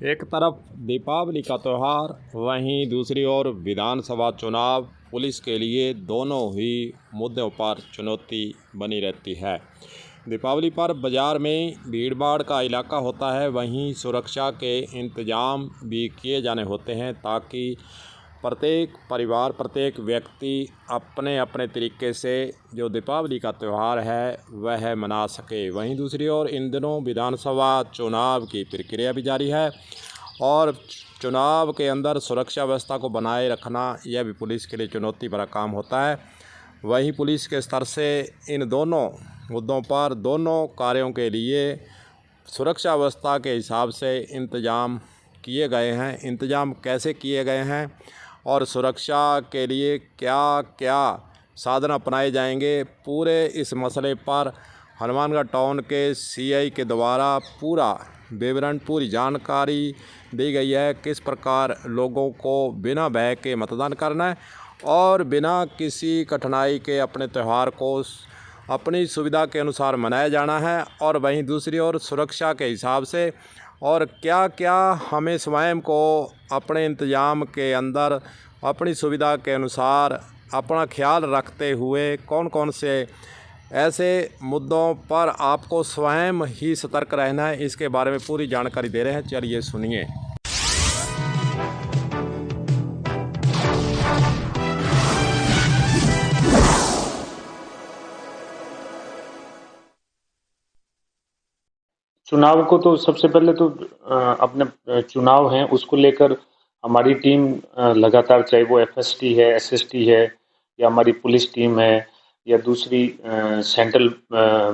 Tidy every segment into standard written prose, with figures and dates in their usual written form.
एक तरफ दीपावली का त्यौहार, वहीं दूसरी ओर विधानसभा चुनाव पुलिस के लिए दोनों ही मुद्दों पर चुनौती बनी रहती है। दीपावली पर बाज़ार में भीड़-भाड़ का इलाका होता है, वहीं सुरक्षा के इंतजाम भी किए जाने होते हैं ताकि प्रत्येक परिवार, प्रत्येक व्यक्ति अपने अपने तरीके से जो दीपावली का त्यौहार है वह मना सके। वहीं दूसरी ओर इन दिनों विधानसभा चुनाव की प्रक्रिया भी जारी है और चुनाव के अंदर सुरक्षा व्यवस्था को बनाए रखना यह भी पुलिस के लिए चुनौती भरा काम होता है। वहीं पुलिस के स्तर से इन दोनों मुद्दों पर दोनों कार्यों के लिए सुरक्षा व्यवस्था के हिसाब से इंतजाम किए गए हैं। इंतजाम कैसे किए गए हैं और सुरक्षा के लिए क्या क्या साधन अपनाए जाएंगे, पूरे इस मसले पर हनुमानगढ़ टाउन के सीआई के द्वारा पूरा विवरण, पूरी जानकारी दी गई है। किस प्रकार लोगों को बिना भय के मतदान करना है और बिना किसी कठिनाई के अपने त्यौहार को अपनी सुविधा के अनुसार मनाया जाना है, और वहीं दूसरी ओर सुरक्षा के हिसाब से और क्या क्या हमें स्वयं को अपने इंतजाम के अंदर अपनी सुविधा के अनुसार अपना ख्याल रखते हुए कौन कौन से ऐसे मुद्दों पर आपको स्वयं ही सतर्क रहना है, इसके बारे में पूरी जानकारी दे रहे हैं। चलिए सुनिए। चुनाव को तो सबसे पहले तो अपने चुनाव हैं उसको लेकर हमारी टीम लगातार, चाहे वो एफएसटी है, एसएसटी है, या हमारी पुलिस टीम है, या दूसरी सेंट्रल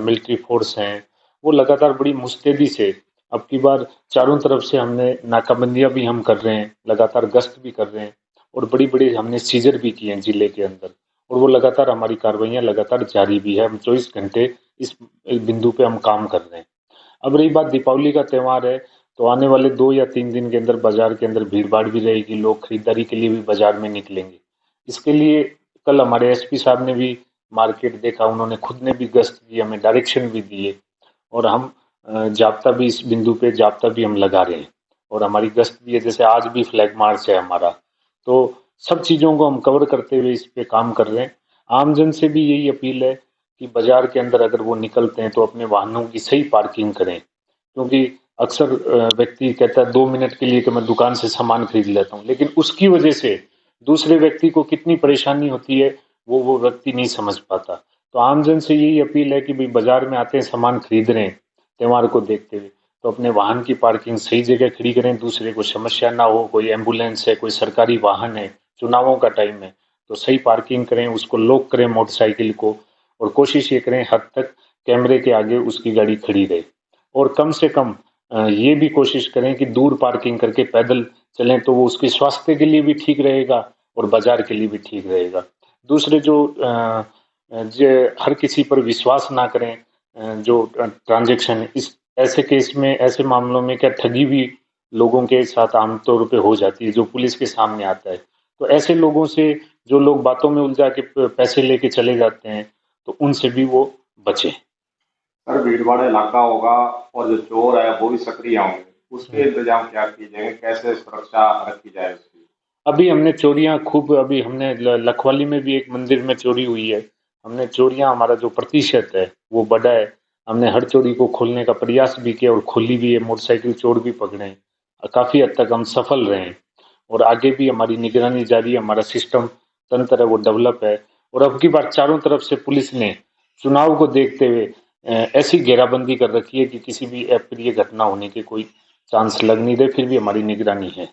मिलिट्री फोर्स हैं, वो लगातार बड़ी मुस्तैदी से अब की बार चारों तरफ से हमने नाकाबंदियां भी हम कर रहे हैं, लगातार गश्त भी कर रहे हैं, और बड़ी बड़ी हमने सीजर भी किए हैं जिले के अंदर, और वो लगातार हमारी कार्रवाइयां लगातार जारी भी है। हम 24 घंटे इस बिंदु पे हम काम कर रहे हैं। अब रही बात दीपावली का त्यौहार है, तो आने वाले 2 या 3 दिन के अंदर बाजार के अंदर भीड़ भाड़ भी रहेगी, लोग खरीदारी के लिए भी बाजार में निकलेंगे। इसके लिए कल हमारे एसपी साहब ने भी मार्केट देखा, उन्होंने खुद ने भी गश्त की, हमें डायरेक्शन भी दिए, और हम जाब्ता भी इस बिंदु पे जाब्ता भी हम लगा रहे हैं, और हमारी गश्त भी है। जैसे आज भी फ्लैग मार्च है हमारा, तो सब चीज़ों को हम कवर करते हुए इस पे काम कर रहे हैं। आमजन से भी यही अपील है कि बाजार के अंदर अगर वो निकलते हैं तो अपने वाहनों की सही पार्किंग करें, क्योंकि अक्सर व्यक्ति कहता है 2 मिनट के लिए कि मैं दुकान से सामान खरीद लेता हूँ, लेकिन उसकी वजह से दूसरे व्यक्ति को कितनी परेशानी होती है वो व्यक्ति नहीं समझ पाता। तो आमजन से यही अपील है कि भाई बाजार में आते हैं, सामान खरीद रहे हैं त्यौहार को देखते हुए, तो अपने वाहन की पार्किंग सही जगह खड़ी करें, दूसरे को समस्या ना हो। कोई एम्बुलेंस है, कोई सरकारी वाहन है, चुनावों का टाइम है, तो सही पार्किंग करें, उसको लॉक करें मोटरसाइकिल को, और कोशिश ये करें हद तक कैमरे के आगे उसकी गाड़ी खड़ी रहे, और कम से कम ये भी कोशिश करें कि दूर पार्किंग करके पैदल चलें, तो वो उसके स्वास्थ्य के लिए भी ठीक रहेगा और बाजार के लिए भी ठीक रहेगा। दूसरे जो हर किसी पर विश्वास ना करें, जो ट्रांजैक्शन इस ऐसे केस में, ऐसे मामलों में क्या ठगी भी लोगों के साथ आमतौर पे हो जाती है, जो पुलिस के सामने आता है। तो ऐसे लोगों से, जो लोग बातों में उलझा के पैसे लेके चले जाते हैं, तो उनसे भी वो बचे। सर, भीड़ भाड़ इलाका होगा और जो चोर है वो भी सक्रिय होंगे, उसके इंतजाम क्या किए जाएंगे, कैसे सुरक्षा रखी जाए उसकी? अभी हमने चोरियां खूब, अभी हमने लखवाली में भी एक मंदिर में चोरी हुई है, हमने चोरियां, हमारा जो प्रतिशत है वो बढ़ा है। हमने हर चोरी को खोलने का प्रयास भी किया और खोली भी है, मोटरसाइकिल चोर भी पकड़े हैं, काफी हद तक हम सफल रहे हैं, और आगे भी हमारी निगरानी जारी है, हमारा सिस्टम तंत्र है वो डेवलप है। और अब की बार चारों तरफ से पुलिस ने चुनाव को देखते हुए ऐसी घेराबंदी कर रखी है कि किसी भी अप्रिय घटना होने के कोई चांस लग नहीं रहे, फिर भी हमारी निगरानी है।